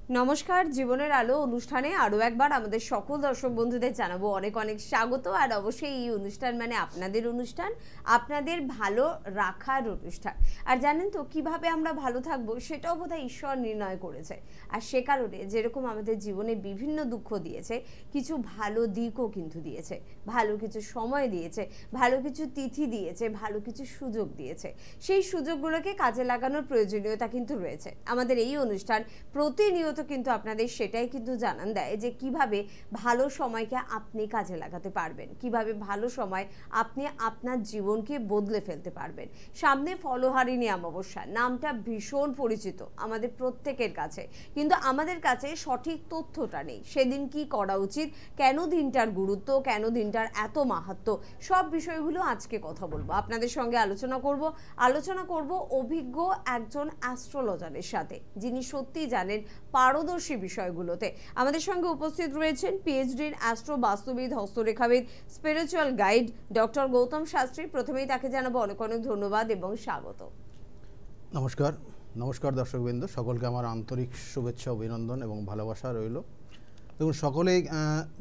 নমস্কার, জীবনের আলো অনুষ্ঠানে আরও একবার আমাদের সকল দর্শক বন্ধুদের জানাবো অনেক অনেক স্বাগত। আর অবশ্যই এই অনুষ্ঠান মানে আপনাদের অনুষ্ঠান, আপনাদের ভালো রাখার অনুষ্ঠান। আর জানেন তো কিভাবে আমরা ভালো থাকবো সেটাও বোধহয় ঈশ্বর নির্ণয় করেছে। আর সে কারণে যেরকম আমাদের জীবনে বিভিন্ন দুঃখ দিয়েছে, কিছু ভালো দিকও কিন্তু দিয়েছে, ভালো কিছু সময় দিয়েছে, ভালো কিছু তিথি দিয়েছে, ভালো কিছু সুযোগ দিয়েছে। সেই সুযোগগুলোকে কাজে লাগানোর প্রয়োজনীয়তা কিন্তু রয়েছে। আমাদের এই অনুষ্ঠান প্রতিনিয়ত কিন্তু আপনাদের সেটাই কিন্তু জানান দেয় যে কিভাবে ভালো সময়কে আপনি কাজে লাগাতে পারবেন, কিভাবে ভালো সময় আপনি আপনার জীবনকে বদলে ফেলতে পারবেন। সামনে ফলহারিণী অমাবস্যা, নামটা ভীষণ পরিচিত আমাদের প্রত্যেকের কাছে, কিন্তু আমাদের কাছে সঠিক তথ্যটা নেই। সেদিন কি করা উচিত, কেন দিনটার গুরুত্ব, কেন দিনটার এত মাহাত্ম্য, সব বিষয়গুলো আজকে কথা বলবো আপনাদের সঙ্গে আলোচনা করব অভিজ্ঞ একজন অ্যাস্ট্রোলজারের সাথে, যিনি সত্যি জানেন পারদর্শী বিষয়গুলোতে। আমাদের সঙ্গে উপস্থিত রয়েছেন পিএইচডির অ্যাস্ট্রো বাস্তুবিদ, হস্তরেখাবিদ, spiritual guide doctor Gautam Shastri. প্রথমেই তাকে জানাবো অনেক অনেক ধন্যবাদ এবং স্বাগত। নমস্কার নমস্কার দর্শকবৃন্দ, সকলকে আমার আন্তরিক শুভেচ্ছা, অভিনন্দন এবং ভালোবাসা রইল। দেখুন সকলেই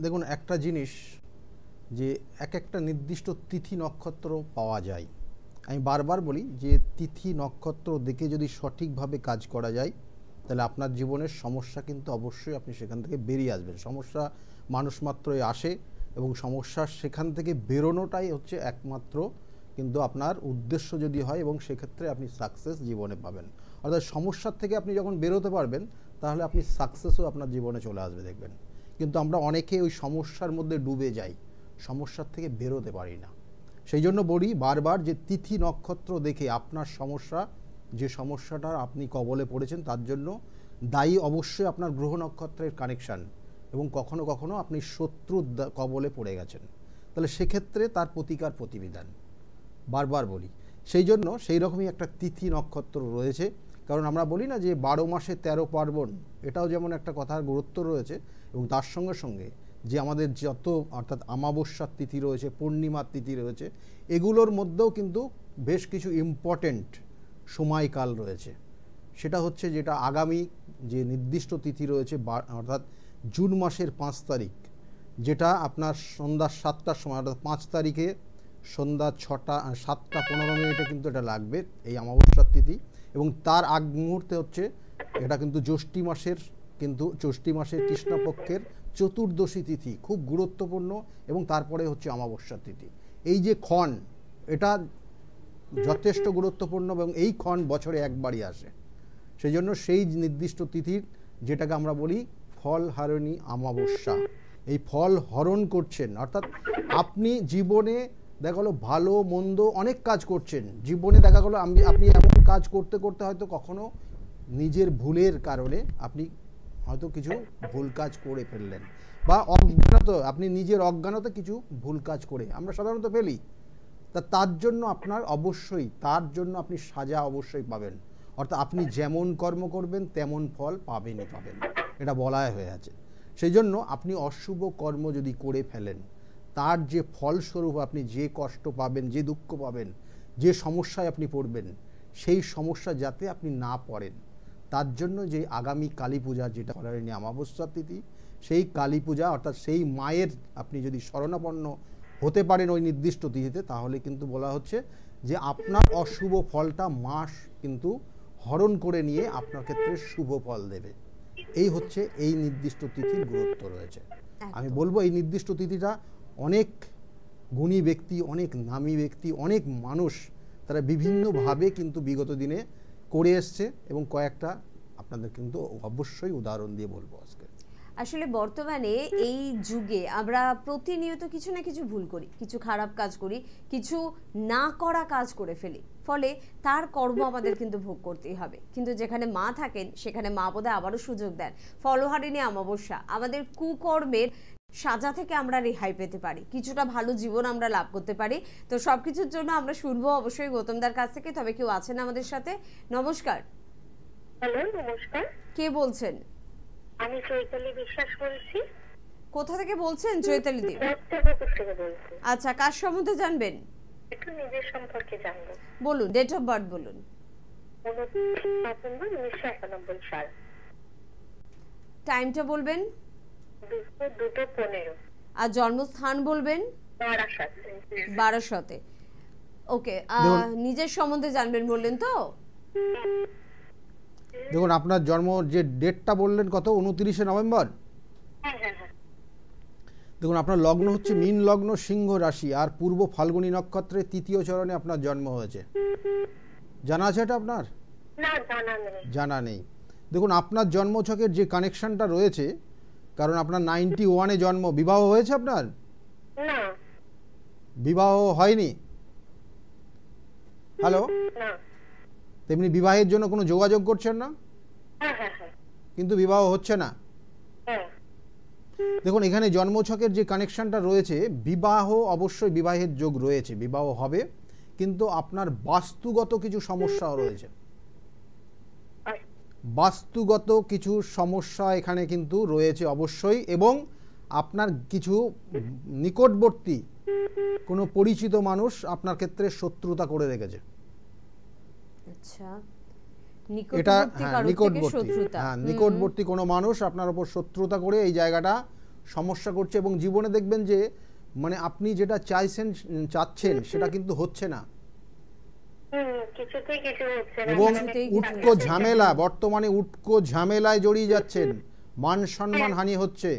দেখুন একটা জিনিস, যে একটা নির্দিষ্ট তিথি নক্ষত্র পাওয়া যায়। আমি বারবার বলি যে তিথি নক্ষত্র দেখে যদি সঠিকভাবে কাজ করা যায়, তাহলে আপনার জীবনের সমস্যা কিন্তু অবশ্যই আপনি সেখান থেকে বেরিয়ে আসবেন। সমস্যা মানুষ মাত্রই আসে এবং সমস্যার সেখান থেকে বেরোনোটাই হচ্ছে একমাত্র কিন্তু আপনার উদ্দেশ্য যদি হয়, এবং সেক্ষেত্রে আপনি সাকসেস জীবনে পাবেন। অর্থাৎ সমস্যার থেকে আপনি যখন বেরোতে পারবেন, তাহলে আপনি সাকসেসও আপনার জীবনে চলে আসবে দেখবেন। কিন্তু আমরা অনেকে ওই সমস্যার মধ্যে ডুবে যাই, সমস্যার থেকে বেরোতে পারি না। সেই জন্য বলি বারবার যে তিথি নক্ষত্র দেখে আপনার সমস্যা, যে সমস্যাটা আপনি কবলে পড়েছেন তার জন্য দায়ী অবশ্যই আপনার গ্রহ নক্ষত্রের কানেকশান, এবং কখনো কখনো আপনি শত্রুর কবলে পড়ে গেছেন, তাহলে সেক্ষেত্রে তার প্রতিকার প্রতিবিধান বারবার বলি। সেই জন্য সেই রকমই একটা তিথি নক্ষত্র রয়েছে। কারণ আমরা বলি না যে 12 মাসে 13 পার্বণ, এটাও যেমন একটা কথার গুরুত্ব রয়েছে, এবং তার সঙ্গে সঙ্গে যে আমাদের যত অর্থাৎ অমাবস্যার তিথি রয়েছে, পূর্ণিমার তিথি রয়েছে, এগুলোর মধ্যেও কিন্তু বেশ কিছু ইম্পর্টেন্ট সময়কাল রয়েছে। সেটা হচ্ছে যেটা আগামী যে নির্দিষ্ট তিথি রয়েছে, অর্থাৎ জুন মাসের 5 তারিখ, যেটা আপনার সন্ধ্যা 7টার সময়, অর্থাৎ 5 তারিখে সন্ধ্যা 7টা 15 কিন্তু এটা লাগবে এই অমাবস্যার তিথি। এবং তার আগ মুহূর্তে হচ্ছে এটা কিন্তু জ্যৈষ্ঠী মাসের কৃষ্ণপক্ষের চতুর্দশী তিথি, খুব গুরুত্বপূর্ণ। এবং তারপরে হচ্ছে অমাবস্যার তিথি। এই যে ক্ষণ, এটা যথেষ্ট গুরুত্বপূর্ণ, এবং এই ক্ষণ বছরে একবারই আসে। সেই জন্য সেই নির্দিষ্ট তিথির, যেটাকে আমরা বলি ফলহারিণী অমাবস্যা, এই ফল হরণ করছেন, অর্থাৎ আপনি জীবনে দেখা গেলো ভালো মন্দ অনেক কাজ করছেন, জীবনে দেখা গেলো আপনি এমন কাজ করতে করতে হয়তো কখনো নিজের ভুলের কারণে আপনি হয়তো কিছু ভুল কাজ করে ফেললেন, বা আপনি নিজের অজ্ঞানতে কিছু ভুল কাজ করে আমরা সাধারণত ফেলি। তার জন্য আপনি সাজা অবশ্যই পাবেন। অর্থাৎ আপনি যেমন কর্ম করবেন তেমন ফল পাবেন। এটা বলাই হয়ে আছে। সেই জন্য আপনি অশুভ কর্ম যদি করে ফেলেন, তার যে ফলস্বরূপ আপনি যে কষ্ট পাবেন, যে দুঃখ পাবেন, যে সমস্যায় আপনি পড়বেন, সেই সমস্যা যাতে আপনি না পড়েন, তার জন্য যে আগামী কালী পূজা, যেটা ফলহারিণী অমাবস্যার তিথি, সেই কালী পূজা অর্থাৎ সেই মায়ের আপনি যদি শরণাপন্ন হতে পারেন ওই নির্দিষ্ট তিথিতে, তাহলে কিন্তু বলা হচ্ছে যে আপনার অশুভ ফলটা মাস কিন্তু হরণ করে নিয়ে আপনার ক্ষেত্রে শুভ ফল দেবে। এই হচ্ছে এই নির্দিষ্ট তিথির গুরুত্ব রয়েছে। আমি বলবো এই নির্দিষ্ট তিথিটা অনেক গুণী ব্যক্তি, অনেক নামী ব্যক্তি, অনেক মানুষ তারা বিভিন্নভাবে কিন্তু বিগত দিনে করে এসছে, এবং কয়েকটা আপনাদের কিন্তু অবশ্যই উদাহরণ দিয়ে বলবো আজকে। আসলে বর্তমানে এই যুগে আমরা প্রতিনিয়ত কিছু না কিছু ভুল করি, কিছু খারাপ কাজ করি, কিছু না করা কাজ করে ফেলি, ফলে তার কর্ম আমাদের কিন্তু ভোগ করতেই হবে। কিন্তু যেখানে মা থাকেন সেখানে মা বোধহয় আবারও সুযোগ দেন। ফলহারিণী অমাবস্যা আমাদের কুকর্মের সাজা থেকে আমরা রেহাই পেতে পারি, কিছুটা ভালো জীবন আমরা লাভ করতে পারি। তো সবকিছুর জন্য আমরা শুনবো অবশ্যই গৌতমদার কাছ থেকে। তবে কেউ আছেন আমাদের সাথে? নমস্কার। হ্যালো, নমস্কার। কে বলছেন? আমি চৈতালি বিশ্বাস বলছি। কোথা থেকে বলছেন চৈতালি দি? আচ্ছা, কার সম্বন্ধে জানবেন? একটু নিজের সম্পর্কে জানবো। বলুন, ডেট অফ বার্থ বলুন। 29 নভেম্বর 1991 সাল। টাইমটা বলবেন, দুপুর 2:15। আর জন্মস্থান বলবেন বারাসাত। বারাসতে। ওকে, নিজের সম্বন্ধে জানবেন বললেন তো? দেখুন আপনার জন্ম যে ডেটটা বললেন কত, 29শে নভেম্বর। হ্যাঁ হ্যাঁ হ্যাঁ। দেখুন আপনার লগ্ন হচ্ছে মীন লগ্ন, সিংহ রাশি, আর পূর্ব ফাল্গুনী নক্ষত্রে তৃতীয় চরণে আপনার জন্ম হয়েছে। জানা আছে এটা আপনার? না, জানা নেই। জানা নেই। দেখুন আপনার জন্মছকের যে কানেকশনটা রয়েছে, কারণ আপনার 91-এ জন্ম, বিবাহ হয়েছে আপনার? না বিবাহ হয়নি? হ্যালো, না। তেমনি বিবাহের জন্য কোনো যোগাযোগ করছেন না, হ্যাঁ হ্যাঁ হ্যাঁ কিন্তু বিবাহ হচ্ছে না। হ্যাঁ। দেখুন এখানে জন্মছকের যে কানেকশনটা রয়েছে, বিবাহ অবশ্যই বিবাহের যোগ রয়েছে, বিবাহ হবে, কিন্তু আপনার বাস্তুগত কিছু সমস্যাও রয়েছে। বাস্তুগত কিছু সমস্যা এখানে কিন্তু রয়েছে অবশ্যই, এবং আপনার কিছু নিকটবর্তী কোনো পরিচিত মানুষ আপনার ক্ষেত্রে শত্রুতা করে রেখেছে। আচ্ছা, এটা নিকটবর্তী হ্যাঁ, কারোর থেকে নিকটবর্তী, শত্রুতা। হ্যাঁ, নিকটবর্তী কোনো মানুষ আপনার উপর শত্রুতা করে এই জায়গাটা সমস্যা করছে, এবং জীবনে দেখবেন যে মানে আপনি যেটা চাচ্ছেন সেটা কিন্তু হচ্ছে না, কিছুতেই কিছু হচ্ছে না। এবং কিছুতেই উটকো ঝামেলা, বর্তমানে উটকো ঝামেলায় জড়িয়ে যাচ্ছেন, মান সম্মান হানি হচ্ছে।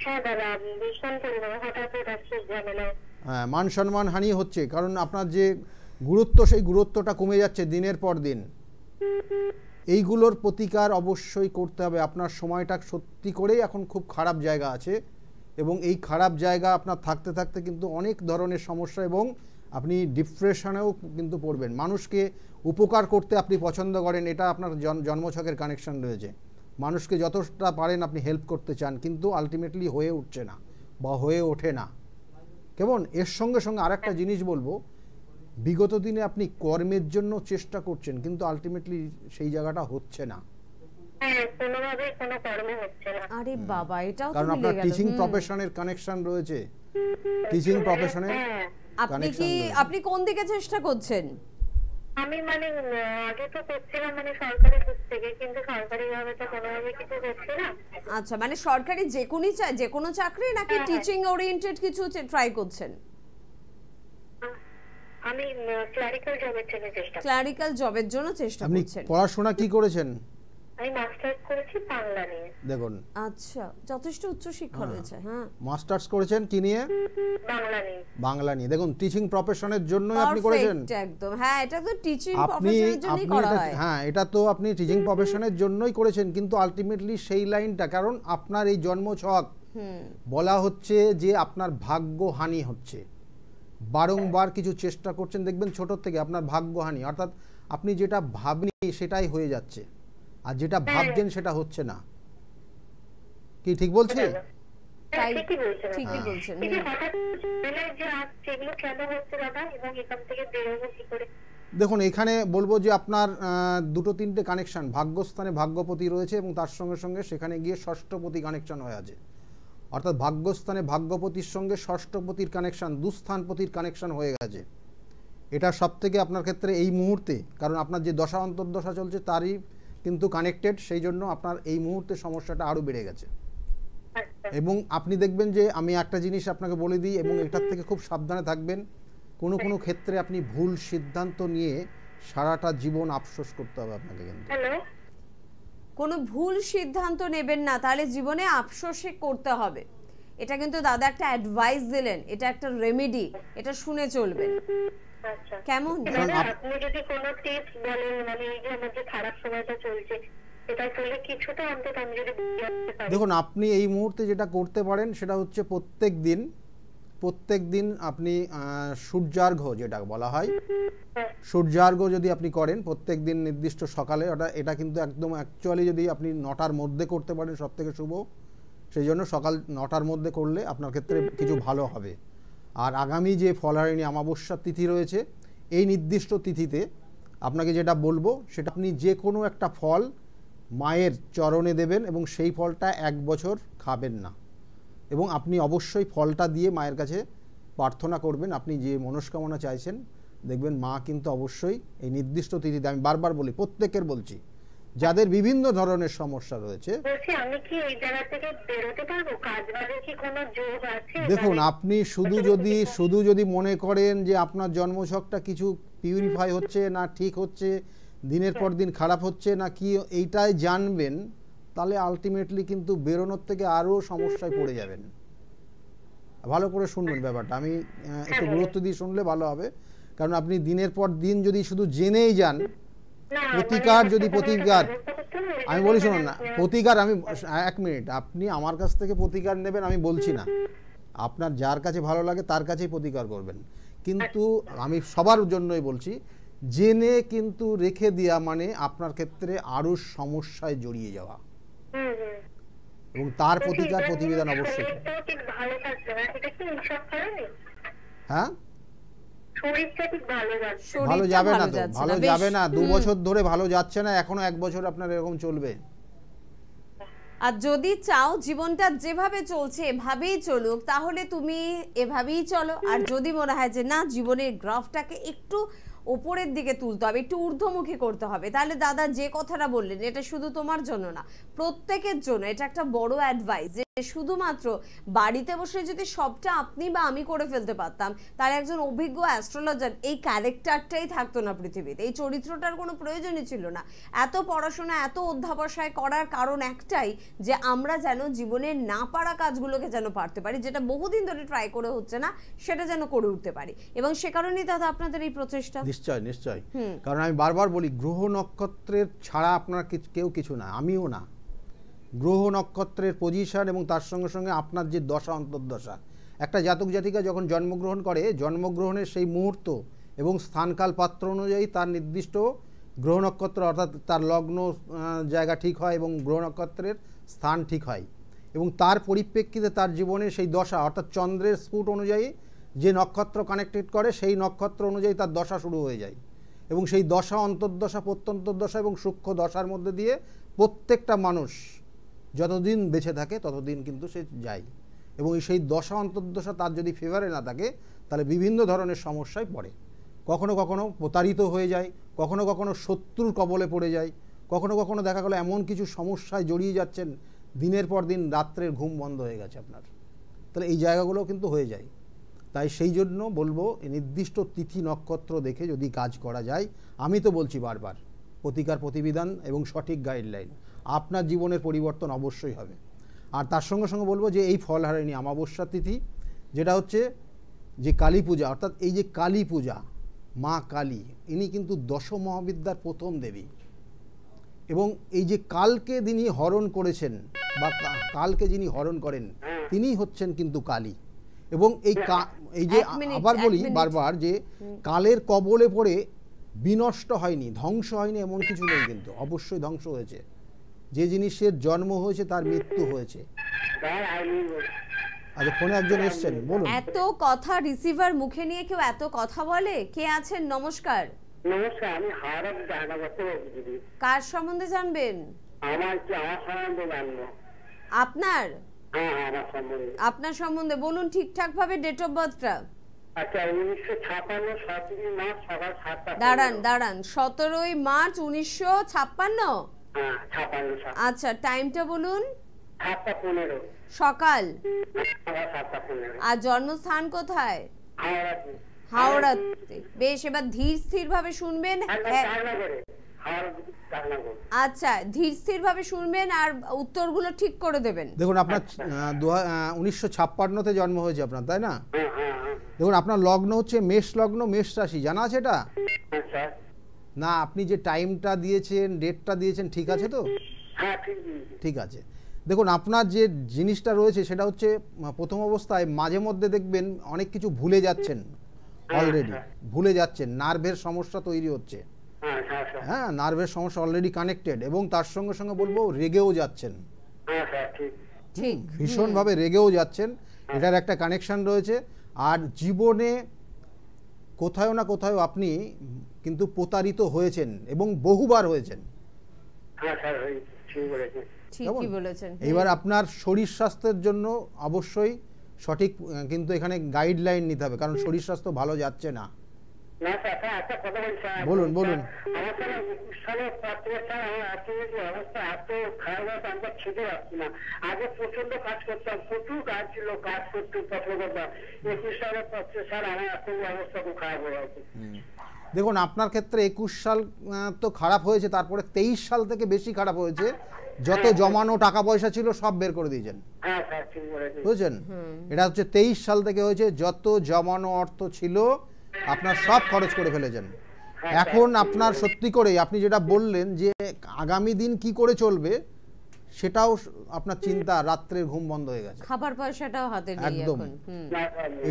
হ্যাঁ দাদা, ভীষণ পরিমাণে হঠাৎ হচ্ছে ঝামেলা। হ্যাঁ, মান সম্মান হানি হচ্ছে, কারণ আপনার যে গুরুত্ব, সেই গুরুত্বটা কমে যাচ্ছে দিনের পর দিন। এইগুলোর প্রতিকার অবশ্যই করতে হবে। আপনার সময়টা সত্যি করেই এখন খুব খারাপ জায়গা আছে, এবং এই খারাপ জায়গা আপনার থাকতে থাকতে কিন্তু অনেক ধরনের সমস্যা, এবং আপনি ডিপ্রেশনেও কিন্তু পড়বেন। মানুষকে উপকার করতে আপনি পছন্দ করেন, এটা আপনার জন্মছকের কানেকশন রয়েছে। মানুষকে যতটা পারেন আপনি হেল্প করতে চান, কিন্তু আলটিমেটলি হয়ে উঠছে না বা হয়ে ওঠে না। কেমন? এর সঙ্গে সঙ্গে আরেকটা জিনিস বলবো, বিগত দিনে আপনি কর্মের জন্য চেষ্টা করছেন, কিন্তু আলটিমেটলি সেই জায়গাটা হচ্ছে না, হ্যাঁ, কোনোভাবেই কোনো কর্ম হচ্ছে না। আরে বাবা, এটাও তো কারণ মিলে আপনার গেল। টিচিং প্রফেশনের কানেকশন রয়েছে। টিচিং প্রফেশনের হ্যাঁ, আপনি কোন দিকে চেষ্টা করছেন? আমি মানে আগে তো করছিলাম মানে সরকারি দিক থেকে, কিন্তু সরকারি ভাবে তো কোনোভাবে কিছু হচ্ছে না। আচ্ছা, মানে সরকারি যে কোনো চাকরি নাকি টিচিং ওরিয়েন্টেড কিছু ট্রাই করছেন? আমি ক্লারিক্যাল জবের জন্য চেষ্টা করছি। ক্লারিক্যাল জবের জন্য চেষ্টা আপনি করছেন। পড়াশোনা কি করেছেন? আমি মাস্টার্স করেছি বাংলা নিয়ে। দেখুন, আচ্ছা, যথেষ্ট উচ্চ শিক্ষা রয়েছে। হ্যাঁ, মাস্টার্স করেছেন কি নিয়ে? বাংলা নিয়ে। বাংলা নিয়ে। দেখুন টিচিং প্রফেশনের জন্যই আপনি করেছেন। পারফেক্ট, একদম। হ্যাঁ, এটা তো টিচিং আপনি প্রফেশনের জন্যই করা এটা, হয়। হ্যাঁ, এটা তো আপনি টিচিং প্রফেশনের জন্যই করেছেন, কিন্তু আলটিমেটলি সেই লাইনটা, কারণ আপনার এই জন্মছক বলা হচ্ছে যে আপনার ভাগ্যহানি হচ্ছে, বারংবার কিছু চেষ্টা করছেন, দেখবেন ছোট থেকে আপনার ভাগ্যহানি, অর্থাৎ আপনি যেটা ভাবনি সেটাই হয়ে যাচ্ছে, আর যেটা ভাবছেন সেটা হচ্ছে না। কি ঠিক বলছি? হ্যাঁ, ঠিকই বলছেন। ঠিকই বলছেন। এই যে হঠাৎ ঝামেলা যে আসছে, এগুলো কেন হচ্ছে দাদা, এবং এখান থেকে বেরোবো কি করে? দেখুন এখানে বলবো যে আপনার দুটো তিনটে কানেকশন, ভাগ্যস্থানে ভাগ্যপতি রয়েছে, এবং তার সঙ্গে সঙ্গে সেখানে গিয়ে ষষ্ঠপতি কানেকশন হয়ে আছে, অর্থাৎ ভাগ্যস্থানে ভাগ্যপতির সঙ্গে ষষ্ঠপতির কানেকশন, দুস্থানপতির কানেকশন হয়ে গেছে। এটা সব থেকে আপনার ক্ষেত্রে এই মুহূর্তে, কারণ আপনার যে দশা অন্তর্দশা চলছে তারই কিন্তু কানেক্টেড, সেই জন্য আপনার এই মুহূর্তে সমস্যাটা আরও বেড়ে গেছে। এবং আপনি দেখবেন যে আমি একটা জিনিস আপনাকে বলে দিই, এবং এটার থেকে খুব সাবধানে থাকবেন। কোনো কোনো ক্ষেত্রে আপনি ভুল সিদ্ধান্ত নিয়ে সারাটা জীবন আফসোস করতে হবে আপনাকে। কিন্তু হ্যালো, কোনো ভুল সিদ্ধান্ত নেবেন না, তাহলে জীবনে আফসোসে করতে হবে। এটা কিন্তু দাদা একটা অ্যাডভাইস দিলেন, এটা একটা রেমেডি, এটা শুনে চলবেন। আচ্ছা কেমন? দাদা, আপনি যদি কোনো টিপস বলেন, মানে এই যে আমার যে খারাপ সময়টা চলছে, এটা চলে কিছুটা অন্তত আমি যদি বুঝতে পারি। দেখুন আপনি এই মুহূর্তে যেটা করতে পারেন সেটা হচ্ছে প্রত্যেক দিন আপনি সূর্যার্ঘ্য যেটা বলা হয়, সূর্যার্ঘ্য যদি আপনি করেন প্রত্যেক দিন নির্দিষ্ট সকালে, এটা কিন্তু একদম অ্যাকচুয়ালি যদি আপনি 9টার মধ্যে করতে পারেন সব থেকে শুভ, সেই জন্য সকাল 9টার মধ্যে করলে আপনার ক্ষেত্রে কিছু ভালো হবে। আর আগামী যে ফলহারিণী অমাবস্যার তিথি রয়েছে, এই নির্দিষ্ট তিথিতে আপনাকে যেটা বলবো সেটা আপনি যে কোনো একটা ফল মায়ের চরণে দেবেন, এবং সেই ফলটা 1 বছর খাবেন না, এবং আপনি অবশ্যই ফলটা দিয়ে মায়ের কাছে প্রার্থনা করবেন আপনি যে মনস্কামনা চাইছেন। দেখবেন মা কিন্তু অবশ্যই এই নির্দিষ্ট তিথিতে, আমি বারবার বলি, প্রত্যেকের বলছি, যাদের বিভিন্ন ধরনের সমস্যা রয়েছে। বলছি আমি কি এই জায়গা থেকে বেরোতে পারবো? কাজ বাজে কি কোনো যোগ আছে? দেখুন, আপনি শুধু যদি মনে করেন যে আপনার জন্মছকটা কিছু পিউরিফাই হচ্ছে না, ঠিক হচ্ছে, দিনের পর দিন খারাপ হচ্ছে না কি, এইটাই জানবেন, তাহলে আলটিমেটলি কিন্তু বেরোনোর থেকে আরও সমস্যায় পড়ে যাবেন। ভালো করে শুনবেন ব্যাপারটা, আমি একটু গুরুত্ব দিয়ে শুনলে ভালো হবে। কারণ আপনি দিনের পর দিন যদি শুধু জেনেই যান, প্রতিকার আমি বলি শুনুন না, প্রতিকার আমি 1 মিনিট, আপনি আমার কাছ থেকে প্রতিকার নেবেন আমি বলছি না, আপনার যার কাছে ভালো লাগে তার কাছেই প্রতিকার করবেন, কিন্তু আমি সবার জন্যই বলছি, জেনে কিন্তু রেখে দেওয়া মানে আপনার ক্ষেত্রে আরো সমস্যায় জড়িয়ে যাওয়া, এবং তার প্রতিকার প্রতিবিধান অবশ্যই। হ্যাঁ, ভালো যাবে না তো, ভালো যাবে না, 2 বছর ধরে ভালো যাচ্ছে না, এখনো 1 বছর আপনার এরকম চলবে। আর যদি চাও জীবনটা যেভাবে চলছে এভাবেই চলুক, তাহলে তুমি এভাবেই চলো। আর যদি মনে হয় যে না, জীবনের গ্রাফটাকে একটু ওপরের দিকে তুলতে হবে, একটু ঊর্ধ্বমুখী করতে হবে, তাহলে দাদা যে কথাটা বললেন এটা শুধু তোমার জন্য না, প্রত্যেকের জন্য এটা একটা বড় অ্যাডভাইস, যে শুধুমাত্র বাড়িতে বসে যদি সবটা আপনি বা আমি করে ফেলতে পারতাম, তাহলে একজন অভিজ্ঞ অ্যাস্ট্রোলজার এই ক্যারেক্টারটাই থাকতো না পৃথিবীতে, এই চরিত্রটার কোনো প্রয়োজনই ছিল না। এত পড়াশোনা, এত অধ্যাবসায় করার কারণ একটাই, যে আমরা যেন জীবনের না পারা কাজগুলোকে যেন পারতে পারি, যেটা বহুদিন ধরে ট্রাই করে হচ্ছে না, সেটা যেন করে উঠতে পারি। এবং সে কারণেই দাদা আপনাদের এই প্রচেষ্টা। নিশ্চয়, কারণ আমি বারবার বলি, গ্রহ নক্ষত্রের ছাড়া আপনার কেউ কিছু না, আমিও না। গ্রহ নক্ষত্রের পজিশন এবং তার সঙ্গে সঙ্গে আপনার যে দশা অন্তর্দশা, একটা জাতক জাতিকা যখন জন্মগ্রহণ করে, জন্মগ্রহণের সেই মুহূর্ত এবং স্থানকাল পাত্র অনুযায়ী তার নির্দিষ্ট গ্রহ নক্ষত্র, অর্থাৎ তার লগ্ন জায়গা ঠিক হয় এবং গ্রহ নক্ষত্রের স্থান ঠিক হয়, এবং তার পরিপ্রেক্ষিতে তার জীবনে সেই দশা, অর্থাৎ চন্দ্রের স্ফুট অনুযায়ী যে নক্ষত্র কানেক্টেড করে, সেই নক্ষত্র অনুযায়ী তার দশা শুরু হয়ে যায়, এবং সেই দশা অন্তর্দশা, প্রত্যন্তর্দশা এবং সূক্ষ্ম দশার মধ্যে দিয়ে প্রত্যেকটা মানুষ যতদিন বেঁচে থাকে ততদিন কিন্তু সে যায়, এবং সেই দশা অন্তর্দশা তার যদি ফেভারে না থাকে, তাহলে বিভিন্ন ধরনের সমস্যায় পড়ে। কখনো কখনো প্রতারিত হয়ে যায়, কখনো কখনো শত্রুর কবলে পড়ে যায়, কখনো কখনো দেখা গেলো এমন কিছু সমস্যায় জড়িয়ে যাচ্ছেন, দিনের পর দিন রাত্রের ঘুম বন্ধ হয়ে গেছে আপনার, তাহলে এই জায়গাগুলো কিন্তু হয়ে যায়। তাই সেই জন্য বলবো, নির্দিষ্ট তিথি নক্ষত্র দেখে যদি কাজ করা যায়, আমি তো বলছি বারবার, প্রতিকার প্রতিবিধান এবং সঠিক গাইডলাইন, আপনার জীবনের পরিবর্তন অবশ্যই হবে। আর তার সঙ্গে সঙ্গে বলবো যে এই ফলহারিণী অমাবস্যা তিথি, যেটা হচ্ছে যে কালী পূজা, অর্থাৎ এই যে কালী পূজা, মা কালী, ইনি কিন্তু দশ মহাবিদ্যার প্রথম দেবী, এবং এই যে কালকে যিনি হরণ করেছেন বা কালকে যিনি হরণ করেন, তিনি হচ্ছেন কিন্তু কালী। এবং এই যে আবার বলি বারবার, যে কালের কবলে পড়ে বিনষ্ট হয়নি, ধ্বংস হয়নি এমন কিছু নেই, কিন্তু অবশ্যই ধ্বংস হয়েছে। যে জিনিসের জন্ম হয়েছে তার মৃত্যু হয়েছে। আচ্ছা, ফোনে একজন এসেছেন, বলুন। এত কথা রিসিভার মুখে নিয়ে কেউ এত কথা বলে? কে আছেন? নমস্কার। নমস্কার, আমি হাওড়ার জানাবতে দিদি। কার সম্বন্ধে জানবেন? আমার সম্বন্ধে জানবো। আপনার? হ্যাঁ, আমার সম্বন্ধে। আপনার সম্বন্ধে বলুন ঠিকঠাক ভাবে, ডেট অফ বার্থটা। আচ্ছা, 1956 17 মার্চ সকাল 7টা। দাঁড়ান 17 মার্চ 1956? হ্যাঁ, 56। আচ্ছা, টাইমটা বলুন। 7:15 সকাল। 7:15। আর জন্মস্থান কোথায়? হাওড়াতে। হাওড়াতে। বেশ, এবার ধীর স্থির ভাবে শুনবেন। আচ্ছা, ধীর স্থির ভাবে শুনবেন আর উত্তরগুলো ঠিক করে দেবেন। দেখুন, আপনার 1956-তে জন্ম হয়েছে আপনার, তাই না? দেখুন, আপনার লগ্ন হচ্ছে মেষ লগ্ন, মেষ রাশি, জানা আছে এটা? না, আপনি যে টাইমটা দিয়েছেন, ডেটটা দিয়েছেন, ঠিক আছে তো? ঠিক আছে। দেখুন, আপনার যে জিনিসটা রয়েছে সেটা হচ্ছে, প্রথম অবস্থায় মাঝে মধ্যে দেখবেন অনেক কিছু ভুলে যাচ্ছেন, অলরেডি ভুলে যাচ্ছেন, নার্ভের সমস্যা তৈরি হচ্ছে। হ্যাঁ, নার্ভের সমস্যা অলরেডি কানেক্টেড, এবং তার সঙ্গে সঙ্গে বলবো রেগেও যাচ্ছেন, ঠিক ভীষণভাবে রেগেও যাচ্ছেন, এটার একটা কানেকশন রয়েছে। আর জীবনে কোথাও না কোথাও আপনি কিন্তু প্রতারিত হয়েছেন, এবং বহুবার হয়েছেন। ঠিকই বলেছেন। এইবার আপনার শরীর স্বাস্থ্যের জন্য অবশ্যই সঠিক কিন্তু এখানে গাইডলাইন নিতে হবে, কারণ শরীর স্বাস্থ্য ভালো যাচ্ছে না। না স্যার, একটা কথা বলছি স্যার। বলুন, বলুন। আমার স্যার 21 সালের পর থেকে স্যার আমার অর্থনৈতিক অবস্থা এত খারাপ হয়েছে, আমরা খেতে পারছি না। আগে প্রচন্ড কাজ করতাম, প্রচুর কাজ ছিল, কাজ করতে পছন্দ করতাম। 21 সালের পর থেকে স্যার আমার অর্থনৈতিক অবস্থা খুব খারাপ হয়ে গেছে। দেখুন, আপনার ক্ষেত্রে 21 সাল তো খারাপ হয়েছে, তারপরে 23 সাল থেকে বেশি খারাপ হয়েছে। যত জমানো টাকা পয়সা ছিল সব বের করে দিয়েছেন, হ্যাঁ স্যার, ঠিক বলেছেন। বুঝছেন? এটা হচ্ছে 23 সাল থেকে হয়েছে। যত জমানো অর্থ ছিল আপনার সব খরচ করে ফেলেছেন। এখন আপনার সত্যি করে আপনি যেটা বললেন যে আগামী দিন কি করে চলবে, সেটাও আপনার চিন্তা, রাত্রের ঘুম বন্ধ হয়ে গেছে। খাবার পয়সাটাও হাতে নেই একদম। এখন।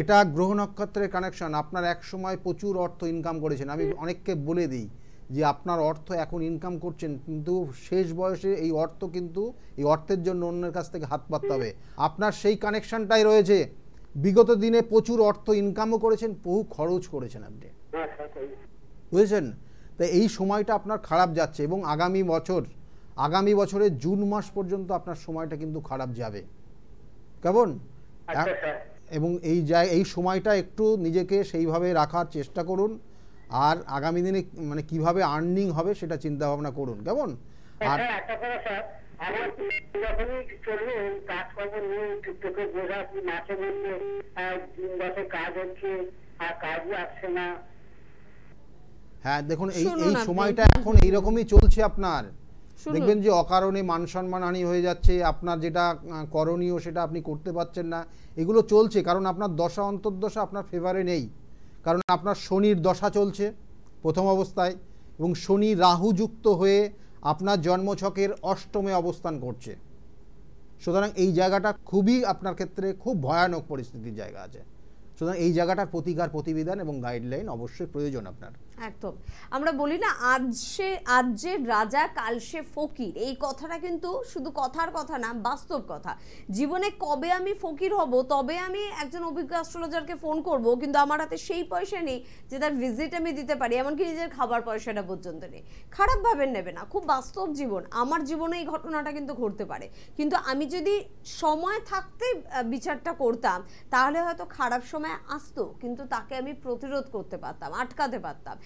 এটা গ্রহ নক্ষত্রের কানেকশন। আপনার এক সময় প্রচুর অর্থ ইনকাম করেছেন। আমি অনেককে বলে দিই যে আপনার অর্থ এখন ইনকাম করছেন, কিন্তু শেষ বয়সে এই অর্থ কিন্তু এই অর্থের জন্য অন্যের কাছ থেকে হাত পাততে হবে। আপনার সেই কানেকশনটাই রয়েছে। বিগত দিনে প্রচুর অর্থ ইনকামও করেছেন, বহু খরচ করেছেন আপনি, বুঝেছেন? তাই এই সময়টা আপনার খারাপ যাচ্ছে এবং আগামী বছরের জুন মাস পর্যন্ত আপনার সময়টা কিন্তু খারাপ যাবে, কেমন? এবং এই সময়টা একটু নিজেকে সেইভাবে রাখার চেষ্টা করুন। আর আগামী দিনে মানে কিভাবে আর্নিং হবে সেটা চিন্তা ভাবনা করুন, কেমন? আর একটা কথা স্যার, আমার যখনই চলবে কাজকর্ম নিয়ে তোকে বোঝা মাসে মধ্যে 3 বছর কাজ হচ্ছে আর কাজই আসছে না। হ্যাঁ, দেখুন এই শুনুন এই আপনি। সময়টা এখন এইরকমই চলছে আপনার। দেখবেন যে অকারণে মান সম্মান হানি হয়ে যাচ্ছে, আপনার যেটা করণীয় সেটা আপনি করতে পারছেন না। এগুলো চলছে কারণ আপনার দশা অন্তর্দশা আপনার ফেভারে নেই। কারণ আপনার শনির দশা চলছে প্রথম অবস্থায়, এবং শনি রাহু যুক্ত হয়ে আপনার জন্মছকের অষ্টমে অবস্থান করছে। সুতরাং এই জায়গাটা খুবই আপনার ক্ষেত্রে খুব ভয়ানক পরিস্থিতির জায়গা আছে। সুতরাং এই জায়গাটার প্রতিকার প্রতিবিধান এবং গাইডলাইন অবশ্যই প্রয়োজন আপনার। একদম। আমরা বলি না আজ যে রাজা কাল সে ফকির, এই কথাটা কিন্তু শুধু কথার কথা না, বাস্তব কথা। জীবনে কবে আমি ফকির হব, তবে আমি একজন অভিজ্ঞ অ্যাস্ট্রোলজারকে ফোন করব, কিন্তু আমার হাতে সেই পয়সা নেই যে তার ভিজিট আমি দিতে পারি, এমনকি নিজের খাবার পয়সাটা পর্যন্ত নেই। খারাপ ভাবেন নেবে না, খুব বাস্তব জীবন। আমার জীবনে এই ঘটনাটা কিন্তু ঘটতে পারে, কিন্তু আমি যদি সময় থাকতে বিচারটা করতাম তাহলে হয়তো খারাপ সময় আসতো, কিন্তু তাকে আমি প্রতিরোধ করতে পারতাম, আটকাতে পারতাম।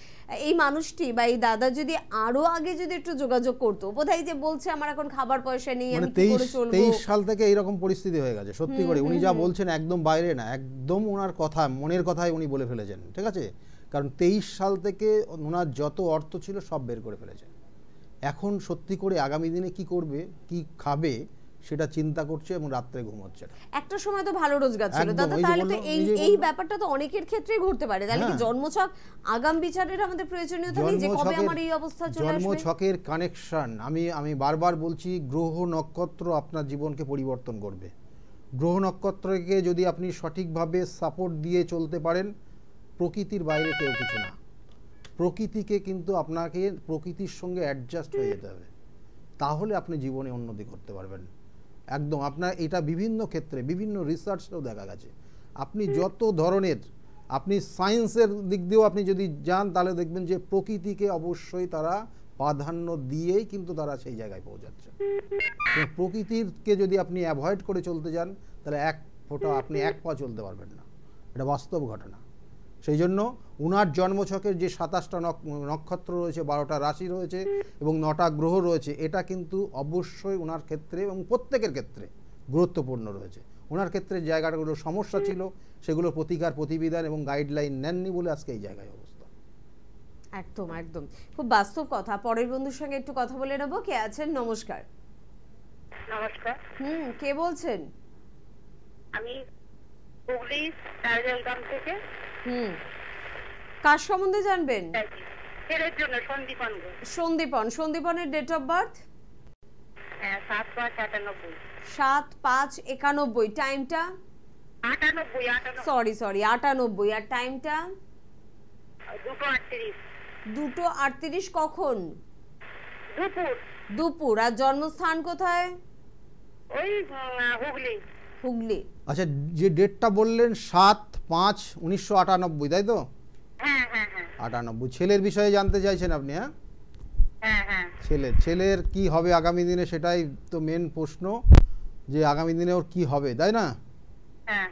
এই মানুষটি বা এই দাদা যদি আরো আগে যদি একটু যোগাযোগ করতো, বোধহয় যে বলছে আমার এখন খাবার পয়সা নেই, আমি কি করে চলবো। 23 সাল থেকে এইরকম পরিস্থিতি হয়ে গেছে। সত্যি করে উনি যা বলছেন একদম বাইরে না, একদম ওনার কথা, মনের কথাই উনি বলে ফেলেছেন, ঠিক আছে? কারণ 23 সাল থেকে ওনার যত অর্থ ছিল সব বের করে ফেলেছেন। এখন সত্যি করে আগামী দিনে কি করবে, কি খাবে সেটা চিন্তা করছে এবং রাত্রে ঘুমোচ্ছে না। একটা সময় তো ভালো রোজগার ছিল একদম, দাদা, এই যে তাহলে তো বললাম, এই ব্যাপারটা তো অনেকের ক্ষেত্রেই ঘটতে পারে। তাহলে কি হ্যাঁ। জন্মছক আগাম বিচারের আমাদের প্রয়োজনীয়তা নেই যে কবে আমার এই অবস্থা চলে আসবে? জন্মছকের কানেকশন, আমি বারবার বলছি, গ্রহ নক্ষত্র আপনার জীবনকে পরিবর্তন করবে। গ্রহ নক্ষত্রকে যদি আপনি সঠিকভাবে সাপোর্ট দিয়ে চলতে পারেন, প্রকৃতির বাইরে কেউ কিছু না। প্রকৃতিকে কিন্তু আপনাকে প্রকৃতির সঙ্গে অ্যাডজাস্ট হয়ে যেতে হবে, তাহলে আপনি জীবনে উন্নতি করতে পারবেন। একদম। আপনার এটা বিভিন্ন ক্ষেত্রে বিভিন্ন রিসার্চেও দেখা গেছে। আপনি যত ধরনের, আপনি সায়েন্সের দিক দিয়েও আপনি যদি যান তাহলে দেখবেন যে প্রকৃতিকে অবশ্যই তারা প্রাধান্য দিয়েই কিন্তু তারা সেই জায়গায় পৌঁছাচ্ছে। প্রকৃতিকে যদি আপনি অ্যাভয়েড করে চলতে যান তাহলে আপনি এক পা চলতে পারবেন না। এটা বাস্তব ঘটনা। সেই জন্য উনার জন্মছকের যে 27টা নক্ষত্র রয়েছে, 12টা রাশি রয়েছে এবং 9টা গ্রহ রয়েছে, এটা কিন্তু অবশ্যই ওনার ক্ষেত্রে এবং প্রত্যেকের ক্ষেত্রে গুরুত্বপূর্ণ রয়েছে। ওনার ক্ষেত্রে জায়গাগুলো সমস্যা ছিল, সেগুলো প্রতিকার প্রতিবিধান এবং গাইডলাইন নেননি বলে আজকে এই জায়গায় অবস্থা। একদম একদম, খুব বাস্তব কথা। পরের বন্ধুর সঙ্গে একটু কথা বলে নেবো। কে আছেন? নমস্কার। নমস্কার, কে বলছেন? আমি হুগলি টাইটেলগ্রাম থেকে। কার সম্বন্ধে জানবেন? ছেলের জন্য সন্দীপন। সন্দীপনের ডেট অফ বার্থ? 7/5/98। 7/5/91। টাইমটা? 98। সরি 98। আর টাইমটা? 2:38। 2:38। কখন? দুপুর। আর জন্মস্থান কোথায়? ওই হুগলি। আচ্ছা, যে ডেটটা বললেন 7/5/1998, তাই তো? হ্যাঁ। 98। ছেলের বিষয়ে জানতে চাইছেন আপনি? হ্যাঁ। ছেলের কি হবে আগামী দিনে, সেটাই তো মেন প্রশ্ন, যে আগামী দিনে ওর কি হবে, তাই না? হ্যাঁ।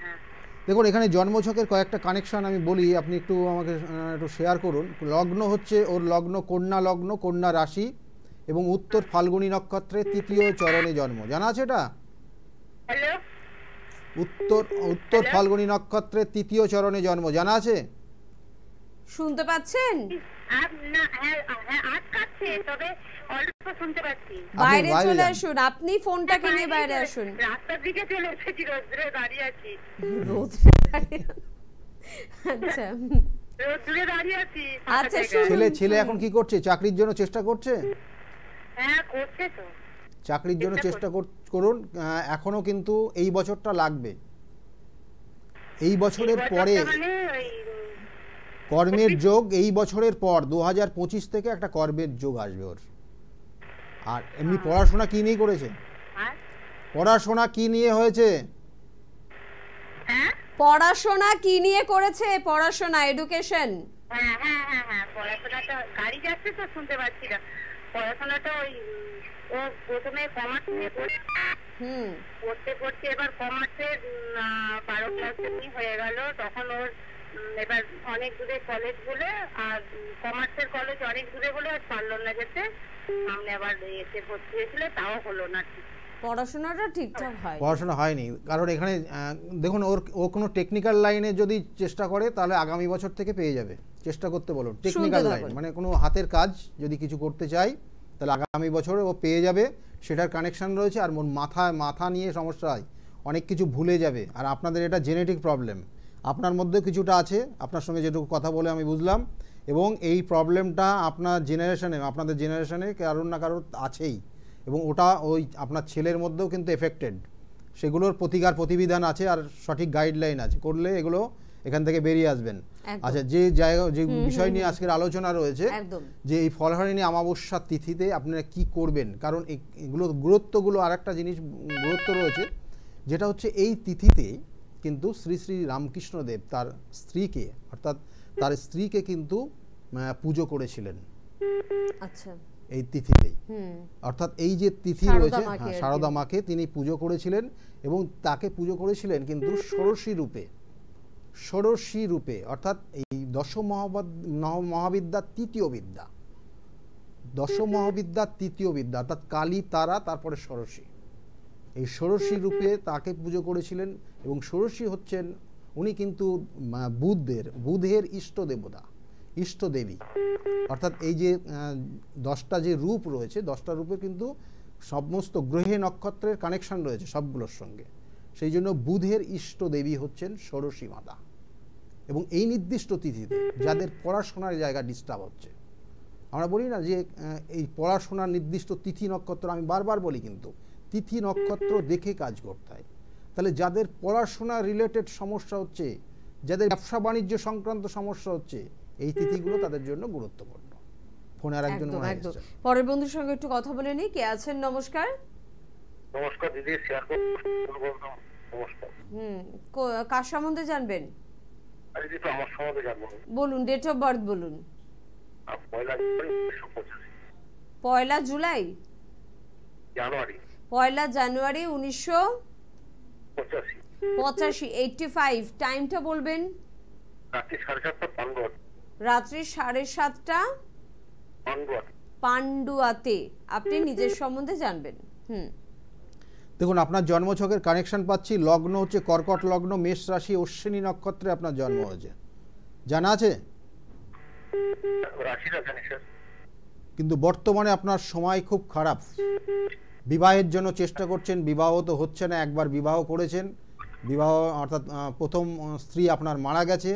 দেখুন এখানে জন্মছকের কয়েকটা কানেকশন আমি বলি, আপনি একটু আমাকে একটু শেয়ার করুন। লগ্ন হচ্ছে ওর লগ্ন কন্যা রাশি এবং উত্তর ফাল্গুনী নক্ষত্রে তৃতীয় চরণে জন্ম, জানা আছে এটা? হ্যালো, উত্তর ফাল্গুনী নক্ষত্রে তৃতীয় চরণে জন্ম, জানা আছে? শুনতে পাচ্ছেন? না, হ্যাঁ আটকাচ্ছে, তবে অল্প শুনতে পাচ্ছি। বাইরে বাইরে চলে যান। আসুন, আপনি ফোনটাকে নিয়ে বাইরে আসুন। রাস্তার দিকে চলে এসেছি, রোদ্রে দাঁড়িয়ে আছি। রোদ্রে দাঁড়িয়ে- আচ্ছা রোদ্রে দাঁড়িয়ে আছি। আচ্ছা, শুনুন। ছেলে এখন কি করছে? চাকরির জন্য চেষ্টা করছে? হ্যাঁ, করছে তো। চাকরির জন্য চেষ্টা করুন। এখনো কিন্তু এই বছরটা লাগবে। এই বছরের পরে মানে ওই কর্মের যোগ, এই বছরের পর 2025 থেকে একটা কর্মের যোগ আসবে ওর। আর এমনি পড়াশোনা কি নিয়ে করেছে? আর পড়াশোনা কি নিয়ে হয়েছে? হ্যাঁ পড়াশোনা কি নিয়ে করেছে? পড়াশোনা, এডুকেশন। হ্যাঁ হ্যাঁ হ্যাঁ হ্যাঁ পড়াশোনাটা, গাড়ি যাচ্ছে তো শুনতে পাচ্ছি না। পড়াশোনাটা ওই ও প্রথমে কমার্স নিয়ে পড়তে এবার কমার্সের 12 ক্লাস হয়ে গেল, তখন ওর এবার অনেক দূরে কলেজ বলে, আর কমার্সের কলেজ অনেক দূরে বলে আর পারলো না যেতে। সামনে আবার এসে ভর্তি হয়েছিল, তাও হলো না ঠিক। পড়াশোনাটা ঠিকঠাক হয়। পড়াশোনা হয়নি, কারণ এখানে দেখুন ও কোনো টেকনিক্যাল লাইনে যদি চেষ্টা করে তাহলে আগামী বছর থেকে পেয়ে যাবে। চেষ্টা করতে বলুন, টেকনিক্যাল লাইন মানে কোনো হাতের কাজ যদি কিছু করতে চাই তাহলে আগামী বছরে ও পেয়ে যাবে, সেটার কানেকশন রয়েছে। আর মাথা নিয়ে সমস্যা হয়, অনেক কিছু ভুলে যাবে। আর আপনাদের এটা জেনেটিক প্রবলেম, আপনার মধ্যে কিছুটা আছে, আপনার সঙ্গে যেটুকু কথা বলে আমি বুঝলাম। এবং এই প্রবলেমটা আপনাদের জেনারেশনে কারোর না কারোর আছেই, এবং ওটা ওই আপনার ছেলের মধ্যেও কিন্তু এফেক্টেড। সেগুলোর প্রতিবিধান আছে আর সঠিক গাইডলাইন আছে, করলে এগুলো এখান থেকে বেরিয়ে আসবেন। আচ্ছা, যে বিষয় নিয়ে আজকের আলোচনা রয়েছে, যে এই ফলহারিণী অমাবস্যার তিথিতে আপনারা কি করবেন, কারণ এগুলো গুরুত্বগুলো আর একটা জিনিস গুরুত্ব রয়েছে, যেটা হচ্ছে এই তিথিতে কিন্তু শ্রী শ্রী রামকৃষ্ণদেব তার স্ত্রীকে কিন্তু পুজো করেছিলেন। আচ্ছা, এই তিথিতেই, অর্থাৎ এই যে তিথি রয়েছে শারদা মাকে তিনি পুজো করেছিলেন, এবং তাকে পুজো করেছিলেন কিন্তু ষোড়শী রূপে, অর্থাৎ এই মহাবিদ্যার তৃতীয় বিদ্যা, অর্থাৎ কালী, তারা, তারপরে ষোড়শী। এই ষোড়শী রূপে তাকে পুজো করেছিলেন। এবং ষোড়শী হচ্ছেন উনি কিন্তু বুধের ইষ্টদেবী, অর্থাৎ এই যে 10টা যে রূপ রয়েছে, 10টা রূপে কিন্তু সমস্ত গ্রহে নক্ষত্রের কানেকশন রয়েছে সবগুলোর সঙ্গে। সেই জন্য বুধের ইষ্টদেবী হচ্ছেন ষোড়শী মাতা। এবং এই নির্দিষ্ট তিথিতে যাদের পড়াশোনার জায়গা ডিস্টার্ব হচ্ছে, আমরা বলি না যে এই পড়াশোনার নির্দিষ্ট তিথি নক্ষত্র, আমি বারবার বলি কিন্তু তিথি নক্ষত্র দেখে কাজ করতে হয়। তাহলে যাদের পড়াশোনা রিলেটেড সমস্যা হচ্ছে, যাদের ব্যবসা বাণিজ্য সংক্রান্ত সমস্যা হচ্ছে, এই তিথিগুলো তাদের জন্য গুরুত্বপূর্ণ। ফোনে আর একজন পরের বন্ধুর সঙ্গে একটু কথা বলে নিই। কে আছেন? নমস্কার। নমস্কার দিদি, শেয়ার করুন। নমস্কার। কার সম্বন্ধে জানবেন? আরে দিদি, আমার সম্বন্ধে জানবো। বলুন, ডেট অফ বার্থ বলুন। 1 জুলাই, জানুয়ারি, 1 জানুয়ারি 1985। 85। টাইমটা বলবেন? রাত্রি 7:30 রাত্রি 7:30 পান্ডুয়াতে। আপনি নিজের সম্বন্ধে জানবেন। দেখুন, আপনার জন্মছকের কানেকশন পাচ্ছি, লগ্ন হচ্ছে কর্কট লগ্ন, মেষ রাশি, অশ্বিনী নক্ষত্রে আপনার জন্ম হয়েছে, জানা আছে? কিন্তু বর্তমানে আপনার সময় খুব খারাপ। বিবাহের জন্য চেষ্টা করছেন, বিবাহ তো হচ্ছে না। একবার বিবাহ করেছেন, বিবাহ অর্থাৎ প্রথম স্ত্রী আপনার মারা গেছে,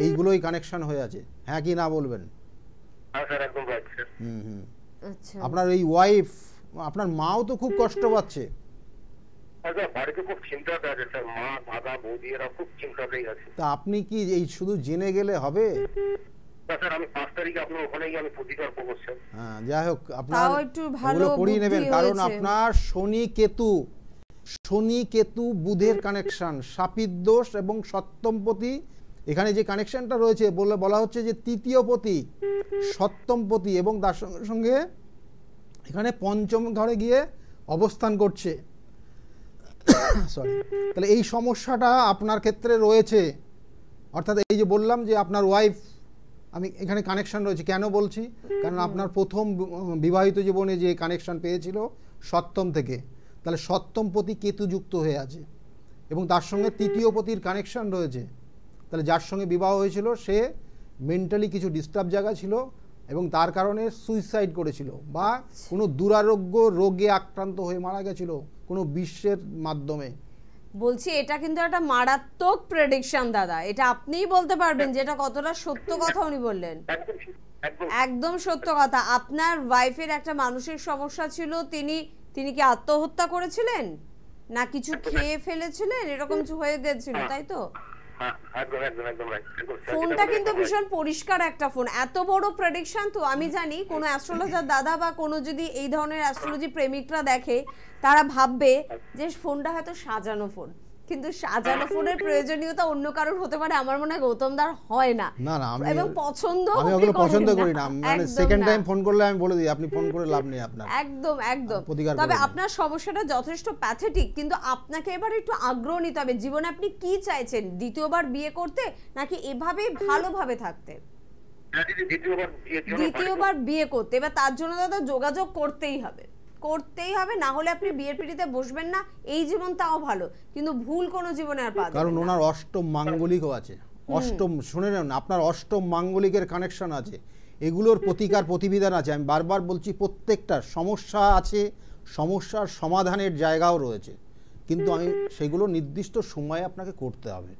এইগুলোই কানেকশন হয়ে আছে। হ্যাঁ কি না বলবেন? আপনার এই ওয়াইফ, আপনার মাও তো খুব কষ্ট পাচ্ছে। তা আপনি কি এই শুধু জেনে গেলে হবে? যাই হোক, আপনার পড়িয়ে নেবেন, কারণ আপনার শনি কেতু বুধের কানেকশন, শাপিত দোষ এবং সপ্তমপতি। এখানে যে কানেকশনটা রয়েছে বলা হচ্ছে যে তৃতীয়পতি, সপ্তমপতি এবং তার সঙ্গে সঙ্গে এখানে পঞ্চম ঘরে গিয়ে অবস্থান করছে। সরি, তাহলে এই সমস্যাটা আপনার ক্ষেত্রে রয়েছে। অর্থাৎ এই যে বললাম যে আপনার ওয়াইফ, আমি এখানে কানেকশন রয়েছে কেন বলছি, কারণ আপনার প্রথম বিবাহিত জীবনে যে কানেকশন পেয়েছিল সপ্তম থেকে, তাহলে সপ্তম পতি কেতু যুক্ত হয়ে আছে এবং তার সঙ্গে তৃতীয় পতির কানেকশন রয়েছে। তাহলে যার সঙ্গে বিবাহ হয়েছিল সে মেন্টালি কিছু ডিস্টার্ব জায়গা ছিল এবং তার কারণে সুইসাইড করেছিল বা কোনো দুরারোগ্য রোগে আক্রান্ত হয়ে মারা গেছিল কোনো বিশ্বের মাধ্যমে। বলছি এটা কিন্তু একটা মারাত্মক প্রেডিকশন দাদা, এটা আপনিই বলতে পারবেন যে এটা কতটা সত্য কথা উনি বললেন। একদম সত্য কথা। আপনার ওয়াইফের একটা মানসিক সমস্যা ছিল, তিনি কি আত্মহত্যা করেছিলেন না কিছু খেয়ে ফেলেছিলেন, এরকম কিছু হয়ে গেছিল, তাই তো? ফোনটা কিন্তু ভীষণ পরিষ্কার একটা ফোন, এত বড় প্রেডিকশন। তো আমি জানি কোনো অ্যাস্ট্রোলজার দাদা বা কোনো যদি এই ধরনের অ্যাস্ট্রোলজি প্রেমিকরা দেখে তারা ভাববে যে ফোনটা হয়তো সাজানো ফোন, কিন্তু সাজানো ফোনের প্রয়োজনীয়তা অন্য কারোর হতে পারে, আমার মনে হয় গৌতম দার হয় না। না না, এবং পছন্দ আমি ওগুলো পছন্দ করি না, মানে সেকেন্ড টাইম ফোন করলে আমি বলে দিই আপনি ফোন করে লাভ নেই আপনার। একদম একদম। তবে আপনার সমস্যাটা যথেষ্ট প্যাথেটিক, কিন্তু আপনাকে এবার একটু আগ্রহ নিতে হবে জীবনে আপনি কি চাইছেন, দ্বিতীয়বার বিয়ে করতে নাকি এভাবেই ভালোভাবে থাকতে? দ্বিতীয়বার বিয়ে করতে। এবার তার জন্য দাদা যোগাযোগ করতেই হবে, না হলে আপনি বিয়ের পিড়িতে বসবেন না। এই জীবন তাও ভালো, কিন্তু ভুল কোনো জীবনে আর পাবেন না, কারণ ওনার অষ্টম মাঙ্গলিকও আছে। অষ্টম, শুনে নেন, আপনার অষ্টম মাঙ্গলিকের কানেকশন আছে, এগুলোর প্রতিকার প্রতিবিধান আছে। আমি বারবার বলছি প্রত্যেকটা সমস্যা আছে, সমস্যার সমাধানের জায়গাও রয়েছে, কিন্তু আমি সেগুলো নির্দিষ্ট সময়ে আপনাকে করতে হবে।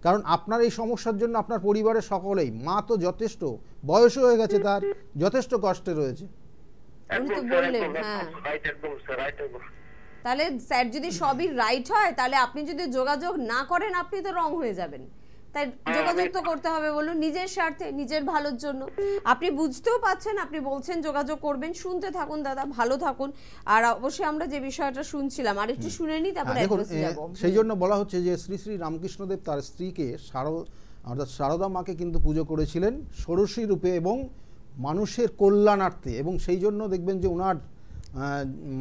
কারণ আপনার এই সমস্যার জন্য আপনার পরিবারের সকলেই, মা তো যথেষ্ট বয়স হয়ে গেছে, তার যথেষ্ট কষ্টে রয়েছে। উনি তো বললেন। হ্যাঁ, তাহলে স্যার যদি সবই রাইট হয়, তাহলে আপনি যদি যোগাযোগ না করেন আপনি তো রং হয়ে যাবেন। তাই যোগাযোগ তো করতে হবে, বলুন, নিজের স্বার্থে, নিজের ভালোর জন্য। আপনি বুঝতেও পাচ্ছেন, আপনি বলছেন যোগাযোগ করবেন। শুনতে থাকুন দাদা, ভালো থাকুন। আর অবশ্যই আমরা যে বিষয়টা শুনছিলাম আর একটু শুনে নিই, তারপরে সেই জন্য বলা হচ্ছে যে শ্রী শ্রী রামকৃষ্ণদেব তার স্ত্রীকে অর্থাৎ শারদা মাকে কিন্তু পুজো করেছিলেন ষোড়শী রূপে এবং মানুষের কল্যাণার্থে। এবং সেই জন্য দেখবেন যে ওনার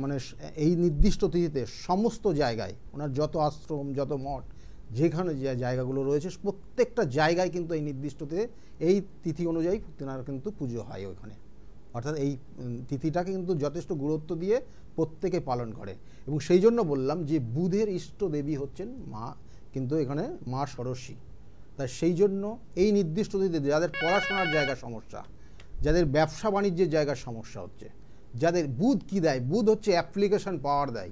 মানে এই নির্দিষ্ট তিথিতে সমস্ত জায়গায় ওনার যত আশ্রম, যত মঠ, যেখানে যে জায়গাগুলো রয়েছে প্রত্যেকটা জায়গায় কিন্তু এই নির্দিষ্টতে এই তিথি অনুযায়ী তেনার কিন্তু পুজো হয় ওইখানে। অর্থাৎ এই তিথিটাকে কিন্তু যথেষ্ট গুরুত্ব দিয়ে প্রত্যেকে পালন করে। এবং সেই জন্য বললাম যে বুধের ইষ্ট দেবী হচ্ছেন মা, কিন্তু এখানে মা ষোড়শী। তাই সেই জন্য এই নির্দিষ্ট তিথিতে যাদের পড়াশোনার জায়গা সমস্যা, যাদের ব্যবসা বাণিজ্যের জায়গার সমস্যা হচ্ছে, যাদের বুধ কি দেয়, বুধ হচ্ছে অ্যাপ্লিকেশন পাওয়ার দেয়।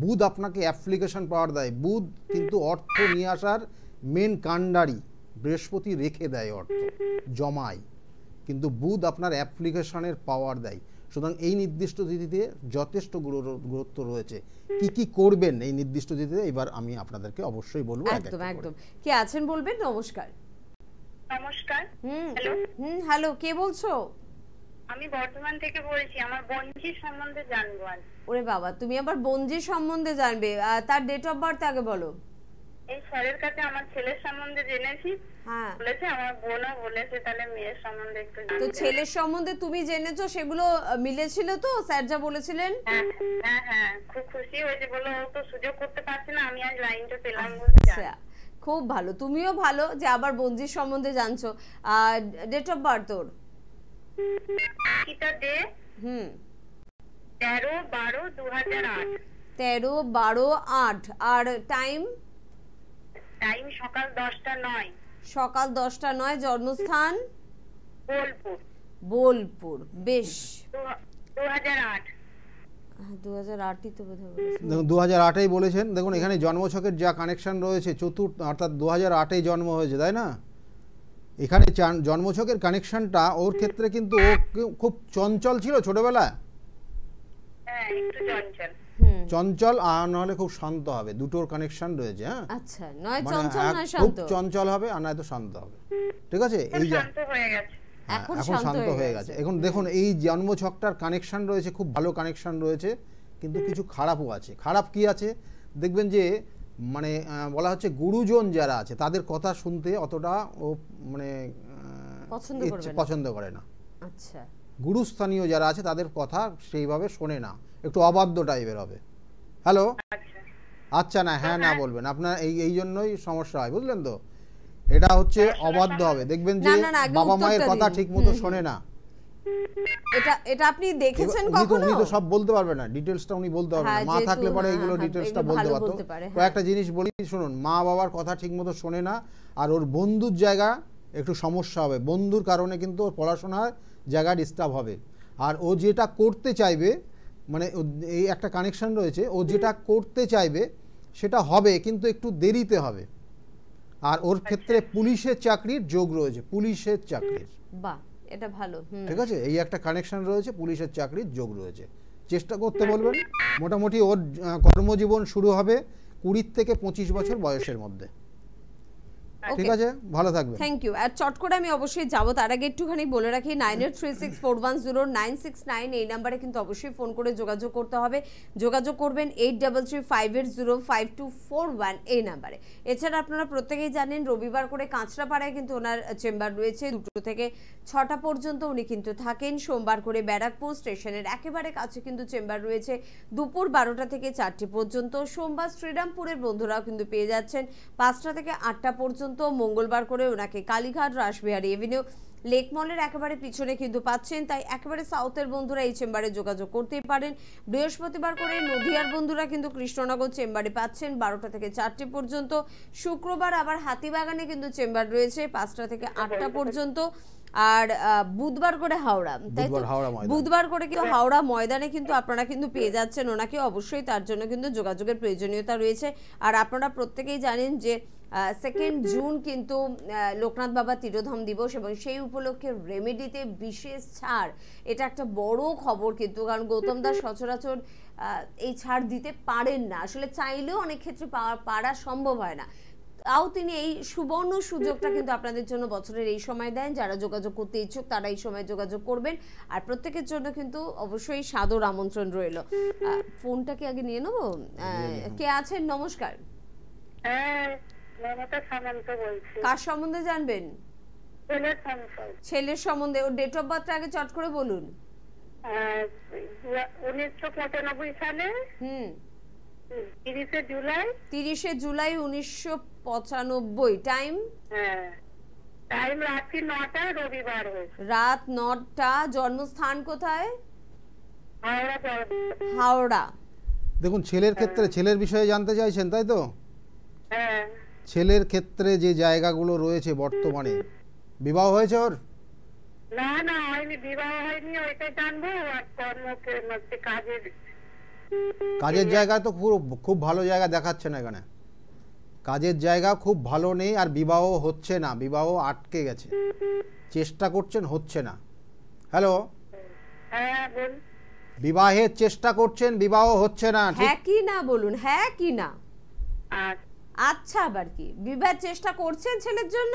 বুধ আপনাকে অ্যাপ্লিকেশন পাওয়ার দেয়। বুধ কিন্তু অর্থ নিয়ে আসার মেন কাণ্ডারি, বৃহস্পতি রেখে দেয় অর্থ জমায়, কিন্তু বুধ আপনার অ্যাপ্লিকেশনের পাওয়ার দেয়। সুতরাং এই নির্দিষ্ট তিথিতে যথেষ্ট গুরুত্ব রয়েছে। কি কি করবেন এই নির্দিষ্ট তিথিতে এবার আমি আপনাদেরকে অবশ্যই বলবো। একদম একদম। কে আছেন বলবেন। নমস্কার। নমস্কার। হ্যালো, কে বলছো? আমি বর্ধমান থেকে বলছি, আমার বোনজির সম্বন্ধে জানবো। ওরে বাবা, তুমি আবার বোনজির সম্বন্ধে জানবে? তার ডেট অফ বার্থ আগে বলো। এই স্যারের কাছে আমার ছেলের সম্বন্ধে জেনেছি, হ্যাঁ বলেছে, আমার বোনও বলেছে, তাহলে মেয়ের সম্বন্ধে একটু তো ছেলের সম্বন্ধে তুমি জেনেছো, সেগুলো মিলেছিল তো স্যার যা বলেছিলেন? হ্যাঁ হ্যাঁ, খুব খুশি হয়েছে, বলো ও তো সুযোগ করতে পারছে না, আমি আজ লাইনটা পেলাম বলতে। খুব ভালো, তুমিও ভালো যে আবার বোনজির সম্বন্ধে জানছো। ডেট অফ বার্থ ওর কিটা দে 13/12/2008। 13/12/8। আর টাইম সকাল 10টা 9। সকাল 10টা 9। জন্মস্থান বোলপুর। বেশ। 2008। 2008ই তো বোধহয় 2008এই বলেছেন। দেখুন এখানে জন্মছকের যা কানেকশন রয়েছে, চতুর্থ অর্থাৎ 2008এই জন্ম হয়েছে, তাই না? এখানে জন্মছকের কানেকশনটা ওর ক্ষেত্রে কিন্তু ও খুব চঞ্চল ছিল ছোটবেলায়। হ্যাঁ, একটু চঞ্চল। চঞ্চল আর নাহলে খুব শান্ত হবে, দুটোর কানেকশন রয়েছে। হ্যাঁ, আচ্ছা, নয় চঞ্চল না শান্ত। খুব চঞ্চল হবে আর নয়তো শান্ত হবে। ঠিক আছে, এই শান্ত হয়ে গেছে, এখন শান্ত হয়ে গেছে। এখন দেখুন এই জন্মছকটার কানেকশন রয়েছে, খুব ভালো কানেকশন রয়েছে, কিন্তু কিছু খারাপও আছে। খারাপ কি আছে দেখবেন যে মানে বলা হচ্ছে গুরুজন যারা আছে তাদের কথা শুনতে অতটা ও মানে পছন্দ করে না। আচ্ছা, গুরুস্থানীয় যারা আছে তাদের কথা সেইভাবে শোনে না, একটু অবাধ্য টাইপের হবে। হ্যালো, আচ্ছা না হ্যাঁ না বলবেন, আপনার এই জন্যই সমস্যা হয়, বুঝলেন তো? এটা হচ্ছে অবাধ্য হবে, দেখবেন যে আগে বাবা মায়ের উত্তরটা কথা দিন। ঠিক মতো শোনে না। এটা আপনি দেখেছেন উনি কখনো? তো সব বলতে পারবে না, ডিটেলসটা উনি বলতে পারবে না, হ্যাঁ, মা যেহেতু, থাকলে পরে হ্যাঁ, এগুলো হ্যাঁ, ডিটেলসটা এগুলো বলতে ভালো পারতো। বলতে পারে, তো হ্যাঁ। একটা জিনিস বলি শুনুন, মা বাবার কথা ঠিক মতো শোনে না, আর ওর বন্ধুর জায়গা একটু সমস্যা হবে, বন্ধুর কারণে কিন্তু ওর পড়াশোনার জায়গা ডিস্টার্ব হবে। আর ও যেটা করতে চাইবে, মানে এই একটা কানেকশন রয়েছে, ও যেটা করতে চাইবে সেটা হবে, কিন্তু একটু দেরিতে হবে। আর ওর ক্ষেত্রে পুলিশের চাকরির যোগ রয়েছে, পুলিশের চাকরির, বাহ, এটা ভালো। ঠিক আছে, এই একটা কানেকশন রয়েছে, পুলিশের চাকরির যোগ রয়েছে, চেষ্টা করতে বলবেন। মোটামুটি ওর কর্মজীবন শুরু হবে 20 থেকে 25 বছর বয়সের মধ্যে, ঠিক আছে, ভালো থাকবেন। Thank you. আর চট করে আমি অবশ্যই যাবো, তার আগে একটুখানি বলে রাখি 9836410969 এই নাম্বারে কিন্তু অবশ্যই ফোন করে যোগাযোগ করতে হবে। যোগাযোগ করবেন 8335805241 এই নাম্বারে। এছাড়া আপনারা প্রত্যেকেই জানেন রবিবার করে কাঁচরাপাড়ায় কিন্তু ওনার চেম্বার রয়েছে, 2 থেকে 6টা পর্যন্ত উনি কিন্তু থাকেন। সোমবার করে ব্যারাকপুর স্টেশনের একেবারে কাছে কিন্তু চেম্বার রয়েছে দুপুর 12টা থেকে 4টে পর্যন্ত। সোমবার শ্রীরামপুরের বন্ধুরাও কিন্তু পেয়ে যাচ্ছেন 5টা থেকে 8টা পর্যন্ত। মঙ্গলবার করে ওনাকে কালীঘাট রাসবিহারী এভিনিউ লেক মলের একেবারে পিছনে কিন্তু পাচ্ছেন, তাই একেবারে সাউথের বন্ধুরা এই চেম্বারে যোগাযোগ করতেই পারেন। বৃহস্পতিবার করে নদিয়ার বন্ধুরা কিন্তু কৃষ্ণনগর চেম্বারে পাচ্ছেন 12টা থেকে 4টে পর্যন্ত। শুক্রবার আবার হাতিবাগানে কিন্তু চেম্বার রয়েছে 5টা থেকে 8টা পর্যন্ত। আর বুধবার করে হাওড়া, তাই তো? বুধবার করে কিন্তু হাওড়া ময়দানে কিন্তু আপনারা কিন্তু পেয়ে যাচ্ছেন ওনাকে, অবশ্যই তার জন্য কিন্তু যোগাযোগের প্রয়োজনীয়তা রয়েছে। আর আপনারা প্রত্যেকেই জানেন যে 2 জুন কিন্তু লোকনাথ বাবা তিরোধাম দিবস, এবং সেই উপলক্ষে রেমেডিতে বিশেষ ছাড়, এটা একটা বড় খবর কিন্তু, কারণ গৌতম দাস সচরাচর এই ছাড় দিতে পারেন না, আসলে চাইলেও অনেক ক্ষেত্রে পারা সম্ভব হয় না। তাও তিনি এই সুবর্ণ সুযোগটা কিন্তু আপনাদের জন্য বছরের এই সময় দেন। যারা যোগাযোগ করতে ইচ্ছুক তারা এই সময় যোগাযোগ করবেন। আর প্রত্যেকের জন্য কিন্তু অবশ্যই সাদর আমন্ত্রণ রইল। ফোনটা কি আগে নিয়ে নেবো? কে আছেন? নমস্কার। কার সম্বন্ধে জানবেন? ছেলের সম্বন্ধে। ওর ডেট অফ বার্থটা আগে চট করে বলুন। 1995 সালে 30 জুলাই 1995। টাইম? টাইম রাত 9টা, রবিবার রাত 9টা। জন্মস্থান কোথায়? হাওড়া। দেখুন, ছেলের ক্ষেত্রে, ছেলের বিষয়ে জানতে চাইছেন তাই তো? হ্যাঁ। ছেলের ক্ষেত্রে যে জায়গাগুলো রয়েছে বর্তমানে, বিবাহ হয়েছে ওর? না না হয়নি, বিবাহ হয়নি, ওইটাই জানবো। আর কাজের জায়গা তো খুব ভালো জায়গা দেখাচ্ছে না এখানে, কাজের জায়গা খুব ভালো নেই, আর বিবাহ হচ্ছে না, বিবাহ আটকে গেছে, চেষ্টা করছেন হচ্ছে না। হ্যালো, হ্যাঁ বল। বিবাহের চেষ্টা করছেন, বিবাহ হচ্ছে না, হ্যাঁ কি না বলুন, হ্যাঁ কি না। আচ্ছা, আবার কি বিবাহের চেষ্টা করছেন ছেলের জন্য?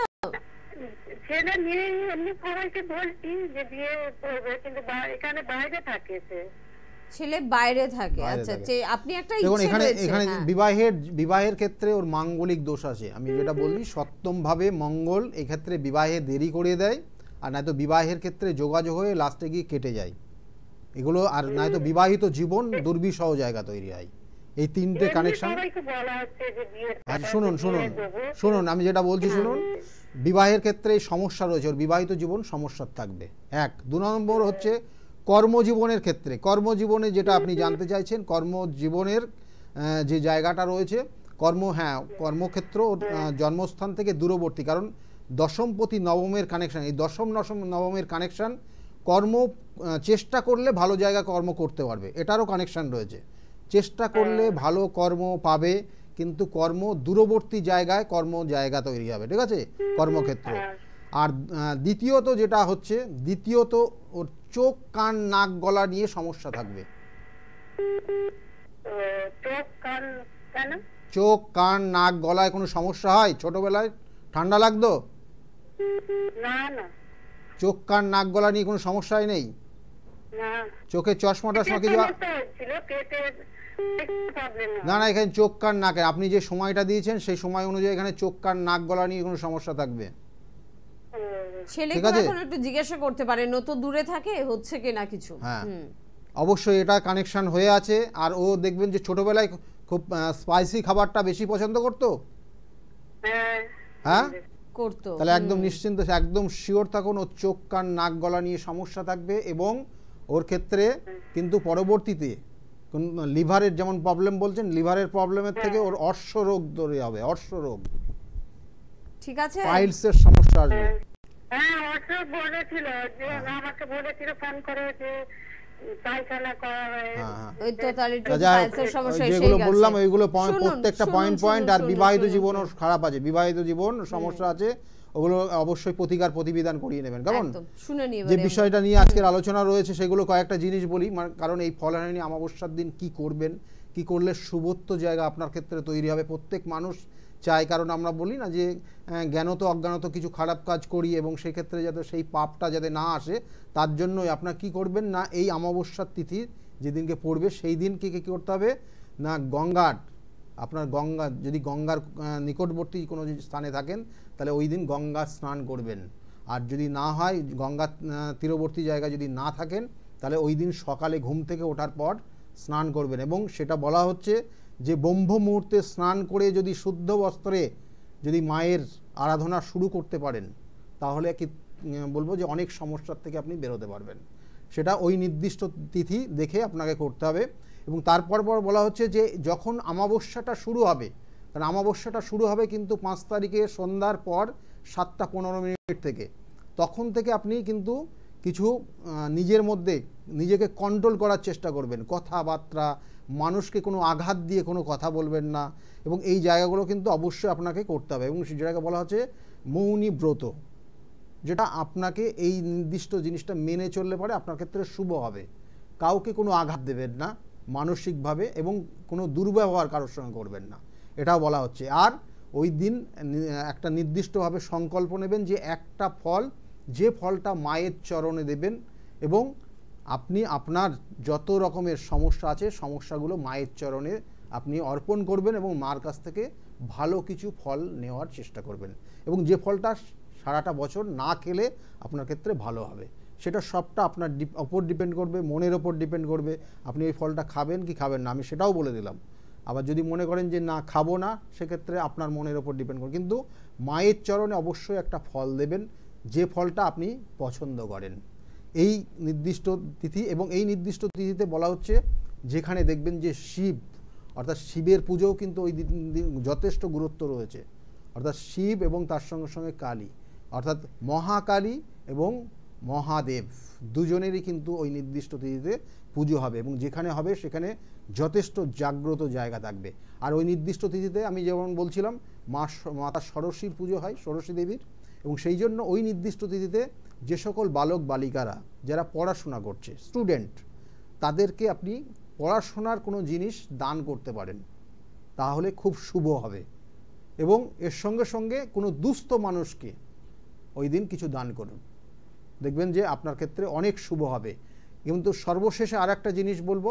ছেলে নিয়ে এমনি সবাইকে বলছি যে বিয়ে করবে, কিন্তু এখানে বাইরে থাকে ছেলে বাইরে থাকে। আচ্ছা, আপনি একটা দেখুন ইচ্ছে এখানে রয়েছে। এখানে বিবাহের ক্ষেত্রে ওর মাঙ্গলিক দোষ আছে। আমি যেটা বলি, সপ্তম ভাবে মঙ্গল এই ক্ষেত্রে বিবাহে দেরি করে দেয়, আর নয়তো বিবাহের ক্ষেত্রে যোগাযোগ হয়ে লাস্টে গিয়ে কেটে যায় এগুলো, আর নয়তো বিবাহিত জীবন দুর্বিষহ জায়গা তৈরি হয়। এই তিনটে কানেকশন। শুনুন শুনুন শুনুন আমি যেটা বলছি শুনুন, বিবাহের ক্ষেত্রে সমস্যা রয়েছে, ওর বিবাহিত জীবন সমস্যা থাকবে। 1 2 নম্বর হচ্ছে কর্মজীবনের ক্ষেত্রে, কর্মজীবনে যেটা আপনি জানতে চাইছেন, কর্মজীবনের যে জায়গাটা রয়েছে, কর্মক্ষেত্র জন্মস্থান থেকে দূরবর্তী, কারণ দশমপতি নবমের কানেকশন, এই দশম নবমের কানেকশন, কর্ম চেষ্টা করলে ভালো জায়গা কর্ম করতে পারবে, এটারও কানেকশন রয়েছে। চেষ্টা করলে ভালো কর্ম পাবে, কিন্তু কর্ম দূরবর্তী জায়গায় জায়গা তৈরি হবে, ঠিক আছে, কর্মক্ষেত্র। আর দ্বিতীয়ত যেটা হচ্ছে, ওর চোখ কান নাক গলা নিয়ে সমস্যা থাকবে। চোখ কান নাক গলায় কোনো সমস্যা হয়? ছোটবেলায় ঠান্ডা লাগতো? চোখ কান নাক গলা নিয়ে কোনো সমস্যাই নেই? চোখে চশমা টশমা কিছু? না না, এখানে চোখ কান নাকে আপনি যে সময়টা দিয়েছেন সেই সময় অনুযায়ী এখানে চোখ কান নাক গলা নিয়ে কোনো সমস্যা থাকবে। ছেলেকে এখন একটু জিজ্ঞাসা করতে পারেন, ও তো দূরে থাকে, হচ্ছে কি না কিছু। হ্যাঁ অবশ্যই এটা কানেকশন হয়ে আছে। আর ও দেখবেন যে ছোটবেলায় খুব খুব স্পাইসি খাবারটা বেশি পছন্দ করতো? হ্যাঁ হ্যাঁ, করতো। তাহলে একদম নিশ্চিন্ত, একদম শিওর থাকুন ওর চোখ কান নাক গলা নিয়ে সমস্যা থাকবে, এবং ওর ক্ষেত্রে কিন্তু পরবর্তীতে লিভারের যেমন প্রবলেম বলছেন, লিভারের প্রবলেমের থেকে ওর অর্শ রোগ ধরে হবে, অর্শ রোগ, ঠিক আছে, পাইলসের সমস্যা আসবে। হ্যাঁ অশোক বলেছিল যে আমাকে বলেছিল ফোন করে যে পায়খানা করা হয়। ওই তো তাহলে একটু যা পাইলসের সমস্যা এসেই যেগুলো গেছে। বললাম ওইগুলো শুনুন, প্রত্যেকটা শুনুন, পয়েন্ট পয়েন্ট। আর শুনুন, বিবাহিত শুনুন, জীবনও শুনুন। খারাপ আছে, বিবাহিত জীবন সমস্যা আছে, ওগুলো অবশ্যই প্রতিবিধান করিয়ে নেবেন। কেমন? একদম শুনে নিয়ে যে বিষয়টা নিয়ে আজকের আলোচনা রয়েছে সেগুলো কয়েকটা জিনিস বলি, কারণ এই ফলহারিণী অমাবস্যার দিন কি করবেন, কি করলে শুভত্ব জায়গা আপনার ক্ষেত্রে তৈরি হবে, প্রত্যেক মানুষ চায়। কারণ আমরা বলি না যে জ্ঞানত অজ্ঞানত কিছু খারাপ কাজ করি, এবং সেই ক্ষেত্রে যাতে সেই পাপটা যাতে না আসে, তার জন্যই আপনার কি করবেন না, এই অমাবস্যার তিথি যেদিনকে পড়বে সেই দিন কি করতে হবে না, গঙ্গার, আপনার গঙ্গা যদি গঙ্গার নিকটবর্তী কোনো স্থানে থাকেন তাহলে ওই দিন গঙ্গা স্নান করবেন। আর যদি না হয়, গঙ্গা তীরবর্তী জায়গায় যদি না থাকেন, তাহলে ওই দিন সকালে ঘুম থেকে ওঠার পর স্নান করবেন। এবং সেটা বলা হচ্ছে যে ব্রহ্ম মুহূর্তে স্নান করে যদি শুদ্ধ বস্ত্রে যদি মায়ের আরাধনা শুরু করতে পারেন, তাহলে কি বলবো যে অনেক সমস্যার থেকে আপনি বেরোতে পারবেন। সেটা ওই নির্দিষ্ট তিথি দেখে আপনাকে করতে হবে। এবং তারপর বলা হচ্ছে যে যখন অমাবস্যাটা শুরু হবে, কারণ অমাবস্যাটা শুরু হবে কিন্তু 5 তারিখে সন্ধ্যার পর 7:15 থেকে, তখন থেকে আপনি কিন্তু কিছু নিজের মধ্যে নিজেকে কন্ট্রোল করার চেষ্টা করবেন, কথাবার্তা, মানুষকে কোনো আঘাত দিয়ে কোনো কথা বলবেন না, এবং এই জায়গাগুলো কিন্তু অবশ্যই আপনাকে করতে হবে। এবং যেটাকে বলা হচ্ছে মৌনী ব্রত, যেটা আপনাকে এই নির্দিষ্ট জিনিসটা মেনে চললে পরে আপনার ক্ষেত্রে শুভ হবে। কাউকে কোনো আঘাত দেবেন না মানসিকভাবে, এবং কোনো দুর্ব্যবহার কারোর সঙ্গে করবেন না, এটাও বলা হচ্ছে। আর ওই দিন একটা নির্দিষ্টভাবে সংকল্প নেবেন যে একটা ফল, যে ফলটা মায়ের চরণে দেবেন, এবং আপনি আপনার যত রকমের সমস্যা আছে সমস্যাগুলো মায়ের চরণে আপনি অর্পণ করবেন, এবং মার কাছ থেকে ভালো কিছু ফল নেওয়ার চেষ্টা করবেন। এবং যে ফলটা সারাটা বছর না খেলে আপনার ক্ষেত্রে ভালো হবে, সেটা সবটা আপনার ওপর ডিপেন্ড করবে, মনের ওপর ডিপেন্ড করবে, আপনি এই ফলটা খাবেন কি খাবেন না, আমি সেটাও বলে দিলাম। আবার যদি মনে করেন যে না খাবো না, সেক্ষেত্রে আপনার মনের ওপর ডিপেন্ড করবে, কিন্তু মায়ের চরণে অবশ্যই একটা ফল দেবেন, যে ফলটা আপনি পছন্দ করেন। এই নির্দিষ্ট তিথি, এবং এই নির্দিষ্ট তিথিতে বলা হচ্ছে যেখানে দেখবেন যে শিব, অর্থাৎ শিবের পুজোও কিন্তু ওই দিন যথেষ্ট গুরুত্ব রয়েছে, অর্থাৎ শিব এবং তার সঙ্গে সঙ্গে কালী, অর্থাৎ মহাকালী এবং মহাদেব দুজনেরই কিন্তু ওই নির্দিষ্ট তিথিতে পুজো হবে, এবং যেখানে হবে সেখানে যথেষ্ট জাগ্রত জায়গা থাকবে। আর ওই নির্দিষ্ট তিথিতে আমি যেমন বলছিলাম মাতা ষোড়শীর পুজো হয়, ষোড়শী দেবীর, এবং সেই জন্য ওই নির্দিষ্ট তিথিতে যে সকল বালক বালিকারা যারা পড়াশোনা করছে, স্টুডেন্ট, তাদেরকে আপনি পড়াশোনার কোনো জিনিস দান করতে পারেন, তাহলে খুব শুভ হবে। এবং এর সঙ্গে সঙ্গে কোনো দুস্থ মানুষকে ওই দিন কিছু দান করুন, দেখবেন যে আপনার ক্ষেত্রে অনেক শুভ হবে। কিন্তু সর্বশেষে আর একটা জিনিস বলবো,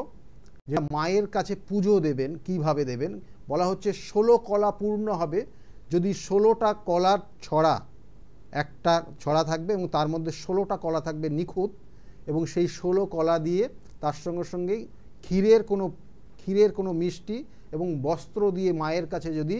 যে মায়ের কাছে পুজো দেবেন, কিভাবে দেবেন, বলা হচ্ছে 16 কলা পূর্ণ হবে যদি 16টা কলার ছড়া, একটা ছড়া থাকবে এবং তার মধ্যে 16টা কলা থাকবে নিখুঁত, এবং সেই 16 কলা দিয়ে তার সঙ্গে সঙ্গেই ক্ষীরের কোনো মিষ্টি এবং বস্ত্র দিয়ে মায়ের কাছে যদি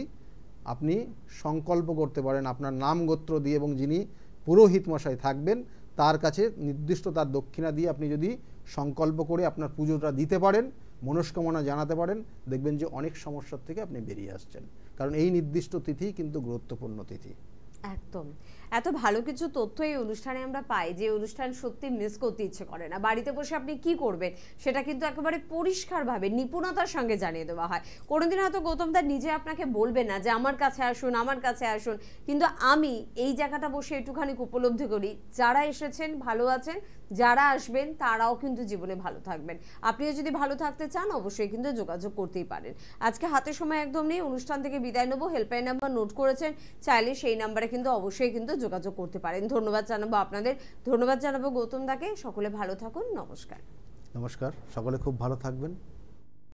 আপনি সংকল্প করতে পারেন আপনার নাম গোত্র দিয়ে, এবং যিনি পুরোহিত মশাই থাকবেন তার কাছে নির্দিষ্ট তার দক্ষিণা দিয়ে আপনি যদি সংকল্প করে আপনার পুজোটা দিতে পারেন, মনস্কামনা জানাতে পারেন, দেখবেন যে অনেক সমস্যার থেকে আপনি বেরিয়ে আসছেন। কারণ এই নির্দিষ্ট তিথি কিন্তু গুরুত্বপূর্ণ তিথি। একদম, এত ভালো কিছু তথ্য এই অনুষ্ঠানে আমরা পাই, যে অনুষ্ঠান সত্যি মিস করতে ইচ্ছে করে না। বাড়িতে বসে আপনি কি করবেন সেটা কিন্তু একেবারে পরিষ্কারভাবে নিপুণতার সঙ্গে জানিয়ে দেওয়া হয়। কোনোদিন হয়তো গৌতম দা নিজে আপনাকে বলবে না যে আমার কাছে আসুন, আমার কাছে আসুন, কিন্তু আমি এই জায়গাটা বসে একটুখানি উপলব্ধি করি, যারা এসেছেন ভালো আছেন, যারা আসবেন তারাও কিন্তু জীবনে ভালো থাকবেন। আপনিও যদি ভালো থাকতে চান অবশ্যই কিন্তু যোগাযোগ করতেই পারেন। আজকে হাতে সময় একদম নেই, অনুষ্ঠান থেকে বিদায় নেবো। হেল্পলাইন নাম্বার নোট করেছেন, চাইলে সেই নাম্বারে কিন্তু অবশ্যই কিন্তু যোগাযোগ করতে পারেন। ধন্যবাদ জানাবো আপনাদের, ধন্যবাদ জানাবো গৌতম দাকে। সকলে ভালো থাকুন, নমস্কার। নমস্কার, সকলে খুব ভালো থাকবেন।